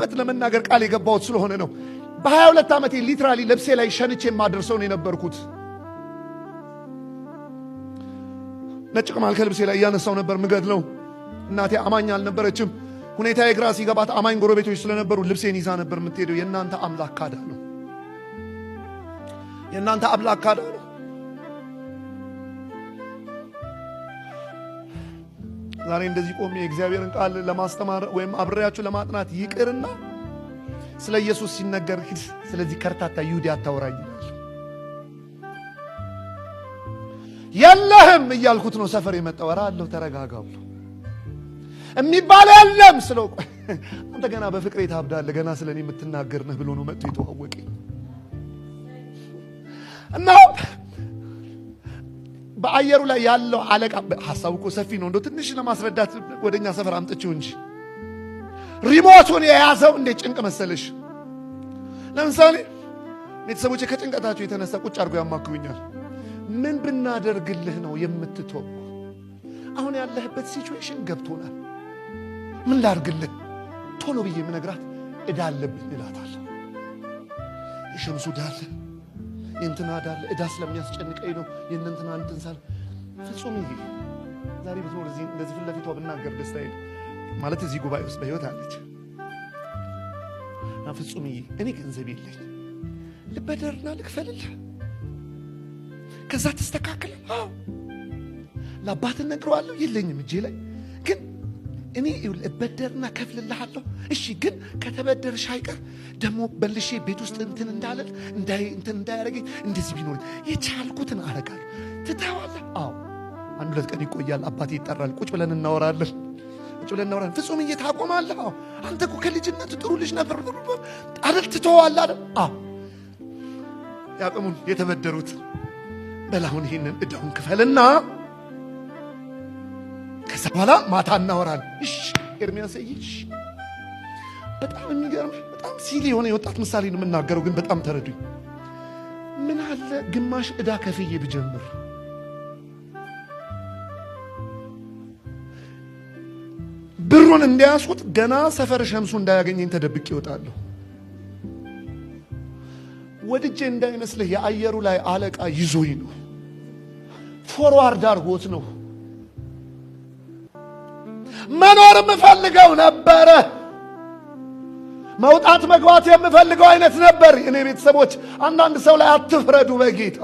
በድፍረት ለመናገር ቃል የገባሁት ስለሆነ ነው። በ22 ዓመቴ ሊትራሊ ልብሴ ላይ ሸንቼ የማደርሰው ነው የነበርኩት። ነጭ ቅማል ከልብሴ ላይ እያነሳው ነበር ምገድለው። እናቴ አማኝ አልነበረችም። ሁኔታ የግራ ሲገባት አማኝ ጎረቤቶች ስለነበሩ ልብሴን ይዛ ነበር የምትሄደው። የእናንተ አምላክ ካዳ ነው። የእናንተ አምላክ ካዳ ነው። ዛሬ እንደዚህ ቆሜ የእግዚአብሔርን ቃል ለማስተማር ወይም አብሬያችሁ ለማጥናት ይቅርና ስለ ኢየሱስ ሲነገር ስለዚህ ከርታታ ይሁዲ አታወራኝ የለህም እያልኩት ነው ሰፈር የመጣው። ኧረ አለሁ ተረጋጋ ብሎ የሚባል የለም ስለው አንተ ገና በፍቅሬ ታብዳለህ ገና ስለኔ የምትናገር ነህ ብሎ ነው መጥቶ የተዋወቀኝ። እና በአየሩ ላይ ያለው አለቃ ሐሳቡ እኮ ሰፊ ነው። እንደው ትንሽ ለማስረዳት ወደኛ ሰፈር አምጥቼው እንጂ ሪሞቱን የያዘው እንደ ጭንቅ መሰለሽ። ለምሳሌ ቤተሰቦቼ ከጭንቀታቸው የተነሳ ቁጭ አድርገው ያማክሩኛል። ምን ብናደርግልህ ነው የምትተው? አሁን ያለህበት ሲቹዌሽን ገብቶናል። ምን ላድርግልህ? ቶሎ ብዬ የምነግራት ዕዳ አለብኝ እላታለሁ። የሸምሱ ዕዳ አለ፣ የእንትና ዕዳ አለ። ዕዳ ስለሚያስጨንቀኝ ነው የእንትና እንትን ሳል ፍጹም ይሄ ዛሬ ብትኖር እዚህ እንደዚህ ፊት ለፊቷ ብናገር ደስታዬ ማለት እዚህ ጉባኤ ውስጥ በሕይወት አለች እና ፍጹም ይሄ እኔ ገንዘብ የለኝ ልበደርና ልክፈልልህ ከዛ ተስተካከለ። ለአባት ነግረዋለሁ የለኝም እጄ ላይ ግን እኔ እበደርና ከፍልልሃለሁ። እሺ ግን ከተበደርሽ አይቀር ደግሞ በልሼ ቤት ውስጥ እንትን እንዳለል እንትን እንዳያረገኝ እንደዚህ ቢኖር የቻልኩትን አረጋለሁ። ትተዋለህ? አዎ። አንድ ሁለት ቀን ይቆያል። አባቴ ይጠራል። ቁጭ ብለን እናወራለን። ፍጹም ታቆማለህ? አዎ። አንተ እኮ ከልጅነት ጥሩ ልጅ ነበር አይደል? ትተዋለህ አይደል? አዎ። ያቅሙን የተበደሩት በላሁን ይሄንን ዕዳውን ክፈልና ከዛ በኋላ ማታ እናወራለን። እሺ ኤርሚያስ እሺ። በጣም የሚገርም በጣም ሲሊ የሆነ የወጣት ምሳሌ ነው የምናገረው፣ ግን በጣም ተረዱኝ። ምን አለ ግማሽ ዕዳ ከፍዬ ብጀምር? ብሩን እንዲያስቁት ገና ሰፈር ሸምሱ እንዳያገኘኝ ተደብቄ እወጣለሁ። ወድጄ እንዳይመስልህ የአየሩ ላይ አለቃ ይዞኝ ነው፣ ፎርዋርድ አድርጎት ነው። መኖር የምፈልገው ነበረ፣ መውጣት መግባት የምፈልገው አይነት ነበር። እኔ ቤተሰቦች አንዳንድ ሰው ላይ አትፍረዱ በጌታ